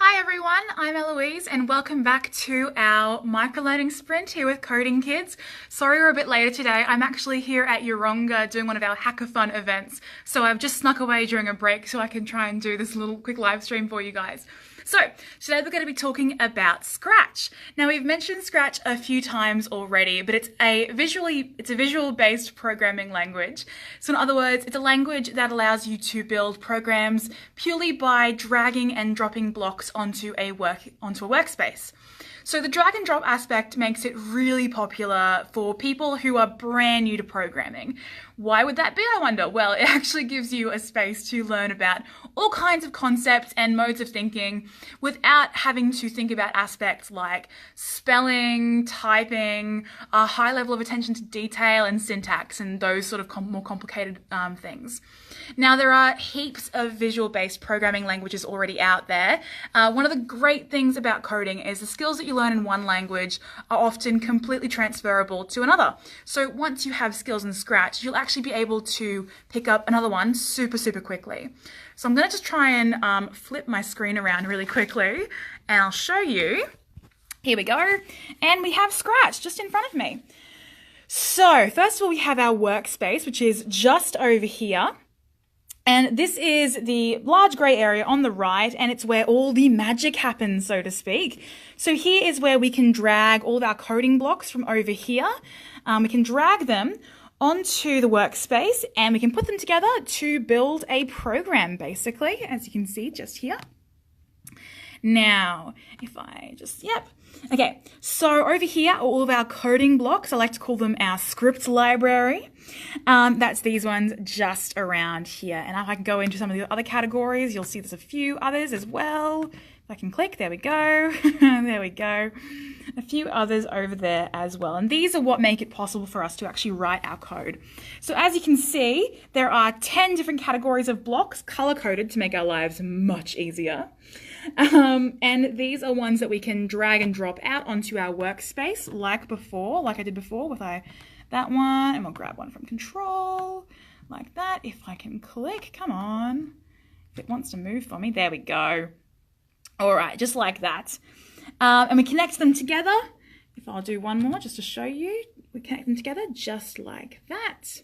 Hi everyone, I'm Eloise and welcome back to our microlearning sprint here with Coding Kids. Sorry we're a bit later today. I'm actually here at Yeronga doing one of our hackathon events. So I've just snuck away during a break so I can try and do this little quick live stream for you guys. So today we're going to be talking about Scratch. Now we've mentioned Scratch a few times already, but it's a visual-based programming language. So in other words, it's a language that allows you to build programs purely by dragging and dropping blocks onto a workspace. So the drag and drop aspect makes it really popular for people who are brand new to programming. Why would that be, I wonder? Well, it actually gives you a space to learn about all kinds of concepts and modes of thinking without having to think about aspects like spelling, typing, a high level of attention to detail and syntax and those sort of more complicated things. Now, there are heaps of visual-based programming languages already out there. One of the great things about coding is the skills that you learn in one language are often completely transferable to another. So once you have skills in Scratch, you'll actually be able to pick up another one super quickly. So I'm going to just try and flip my screen around really quickly and I'll show you. Here we go. And we have Scratch just in front of me. So first of all, we have our workspace, which is just over here. And this is the large grey area on the right, and it's where all the magic happens, so to speak. So here is where we can drag all of our coding blocks from over here. We can drag them onto the workspace, and we can put them together to build a program, basically, as you can see just here. Now, if I just, Okay, so over here are all of our coding blocks. I like to call them our script library. That's these ones just around here. And if I can go into some of the other categories, you'll see there's a few others as well. If I can click, there we go. There we go. A few others over there as well. And these are what make it possible for us to actually write our code. So as you can see, there are 10 different categories of blocks color-coded to make our lives much easier. And these are ones that we can drag and drop out onto our workspace like I did before with that one. And we'll grab one from control like that. If I can click, come on. If it wants to move for me, there we go. All right, just like that. And we connect them together. If I'll do one more just to show you, we connect them together just like that.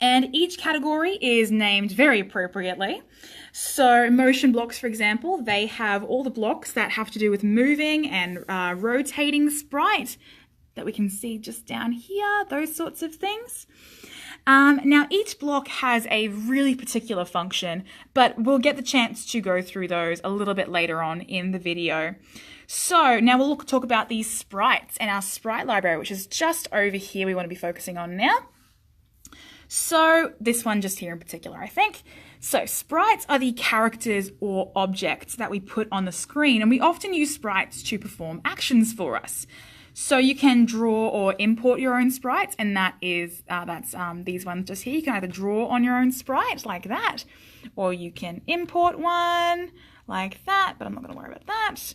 And each category is named very appropriately. So motion blocks, for example, they have all the blocks that have to do with moving and rotating the sprite that we can see just down here, those sorts of things. Now, each block has a really particular function, but we'll get the chance to go through those a little bit later on in the video. So now we'll talk about these sprites and our sprite library, which is just over here we want to be focusing on now. So this one just here in particular, I think. So sprites are the characters or objects that we put on the screen, and we often use sprites to perform actions for us. So you can draw or import your own sprites, and that's these ones just here. You can either draw on your own sprite like that, or you can import one like that, but I'm not going to worry about that.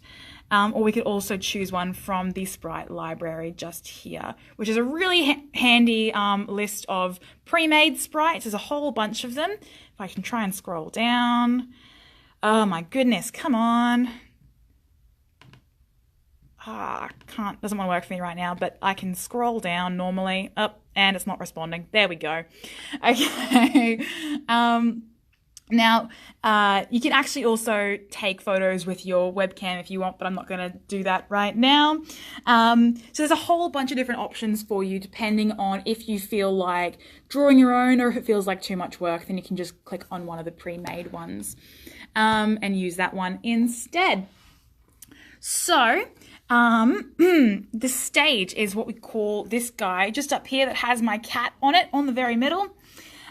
Or we could also choose one from the sprite library just here, which is a really handy list of pre-made sprites. There's a whole bunch of them. If I can try and scroll down. Oh my goodness, come on. Doesn't want to work for me right now, but I can scroll down normally. And it's not responding. There we go. Okay. Now, you can actually also take photos with your webcam if you want, but I'm not going to do that right now. So there's a whole bunch of different options for you depending on if you feel like drawing your own or if it feels like too much work, then you can just click on one of the pre-made ones and use that one instead. So the stage is what we call this guy just up here that has my cat on it on the very middle.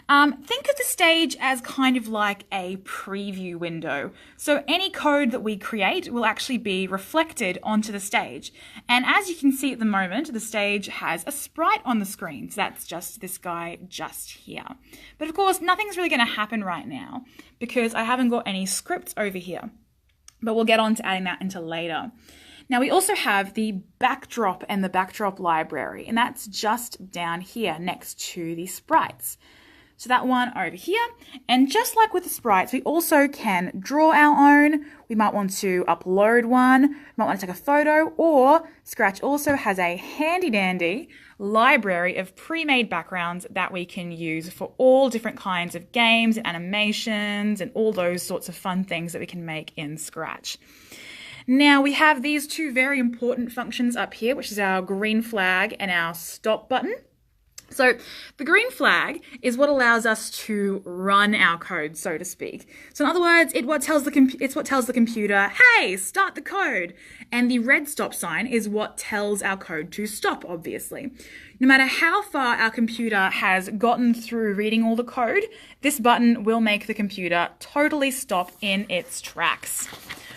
Think of the stage as kind of like a preview window. So any code that we create will actually be reflected onto the stage. And as you can see at the moment, the stage has a sprite on the screen. So that's just this guy just here. But of course, nothing's really going to happen right now because I haven't got any scripts over here. But we'll get on to adding that into later. Now we also have the backdrop and the backdrop library, and that's just down here next to the sprites. So that one over here. And just like with the sprites, we also can draw our own. We might want to upload one, we might want to take a photo, or Scratch also has a handy dandy library of pre-made backgrounds that we can use for all different kinds of games and animations and all those sorts of fun things that we can make in Scratch. Now we have these two very important functions up here, which is our green flag and our stop button. So the green flag is what allows us to run our code, so to speak. So in other words, it's what tells the computer, hey, start the code. And the red stop sign is what tells our code to stop, obviously. No matter how far our computer has gotten through reading all the code, this button will make the computer totally stop in its tracks.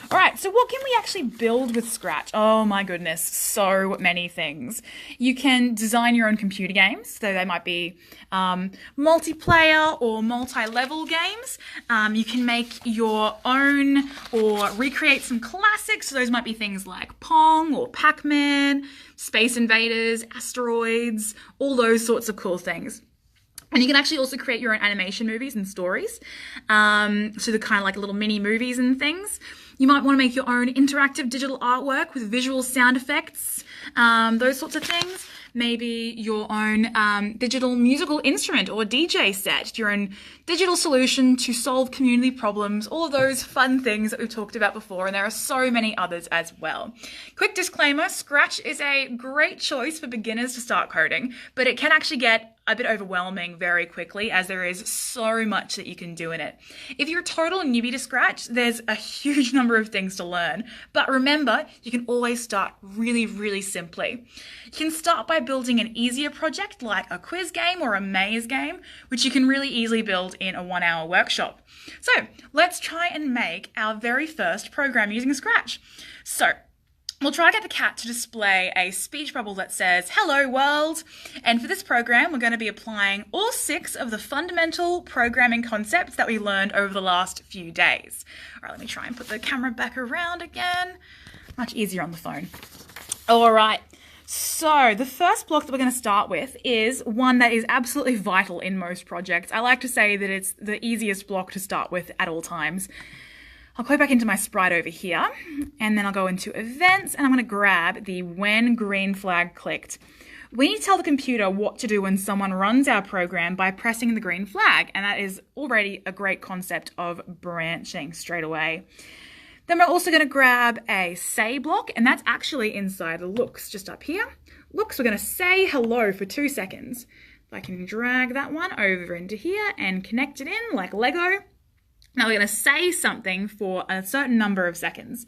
All right, so what can we actually build with Scratch? Oh my goodness, so many things. You can design your own computer games, so they might be multiplayer or multi-level games. You can make your own or recreate some classics, so those might be things like Pong or Pac-Man, Space Invaders, Asteroids, all those sorts of cool things. And you can actually also create your own animation movies and stories, so the kind of like little mini movies and things. You might want to make your own interactive digital artwork with visual sound effects, those sorts of things. Maybe your own digital musical instrument or DJ set, your own digital solution to solve community problems, all of those fun things that we've talked about before, and there are so many others as well. Quick disclaimer, Scratch is a great choice for beginners to start coding, but it can actually get a bit overwhelming very quickly as there is so much that you can do in it. If you're a total newbie to Scratch, there's a huge number of things to learn. But remember, you can always start really, really simply. You can start by building an easier project like a quiz game or a maze game, which you can really easily build in a 1-hour workshop. So let's try and make our very first program using Scratch. So we'll try to get the cat to display a speech bubble that says, "Hello world." And for this program, we're going to be applying all 6 of the fundamental programming concepts that we learned over the last few days. All right, let me try and put the camera back around again. Much easier on the phone. All right. So the first block that we're going to start with is one that is absolutely vital in most projects. I like to say that it's the easiest block to start with at all times. I'll go back into my sprite over here, and then I'll go into events, and I'm going to grab the when green flag clicked. We need to tell the computer what to do when someone runs our program by pressing the green flag, and that is already a great concept of branching straight away. Then we're also going to grab a say block, and that's actually inside the looks, just up here. Looks, we're going to say hello for 2 seconds. If I can drag that one over into here and connect it in like Lego. Now we're going to say something for a certain number of seconds.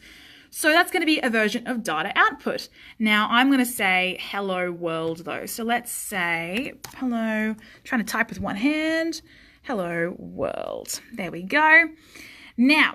So that's going to be a version of data output. Now I'm going to say hello world though. So let's say hello, trying to type with one hand, hello world. There we go. Now,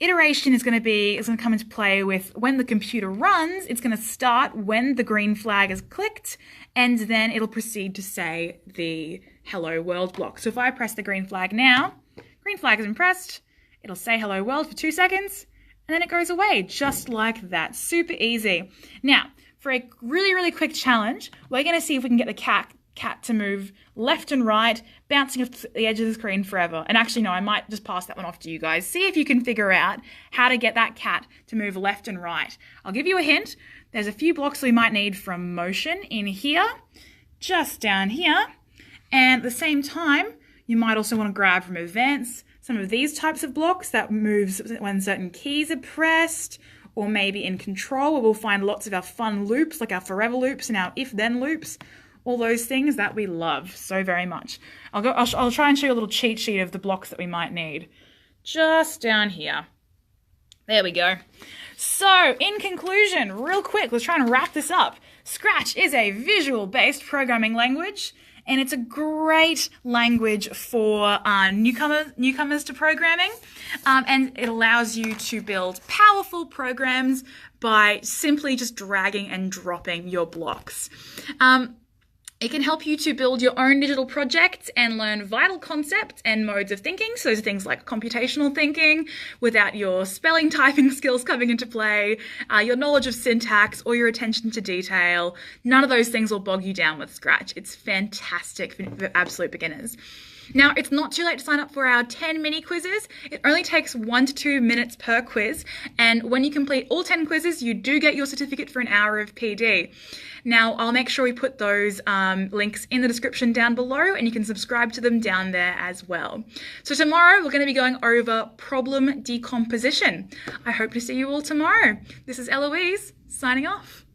iteration is going to come into play with when the computer runs. It's going to start when the green flag is clicked, and then it'll proceed to say the hello world block. So if I press the green flag now, green flag is impressed, it'll say hello world for 2 seconds, and then it goes away just like that. Super easy. Now, for a really, really quick challenge, we're going to see if we can get the cat to move left and right, bouncing off the edge of the screen forever. And actually, no, I might just pass that one off to you guys. See if you can figure out how to get that cat to move left and right. I'll give you a hint. There's a few blocks we might need from motion in here, just down here. And at the same time, you might also want to grab from events some of these types of blocks that moves when certain keys are pressed, or maybe in control where we'll find lots of our fun loops, like our forever loops and our if-then loops. All those things that we love so very much. I'll try and show you a little cheat sheet of the blocks that we might need. Just down here. There we go. So, in conclusion, real quick, let's try and wrap this up. Scratch is a visual-based programming language, and it's a great language for newcomers to programming, and it allows you to build powerful programs by simply just dragging and dropping your blocks. It can help you to build your own digital projects and learn vital concepts and modes of thinking. So those are things like computational thinking without your spelling typing skills coming into play, your knowledge of syntax or your attention to detail. None of those things will bog you down with Scratch. It's fantastic for absolute beginners. Now, it's not too late to sign up for our 10 mini quizzes. It only takes 1 to 2 minutes per quiz, and when you complete all 10 quizzes, you do get your certificate for an hour of PD. Now, I'll make sure we put those links in the description down below, and you can subscribe to them down there as well. So tomorrow, we're going to be going over problem decomposition. I hope to see you all tomorrow. This is Eloise, signing off.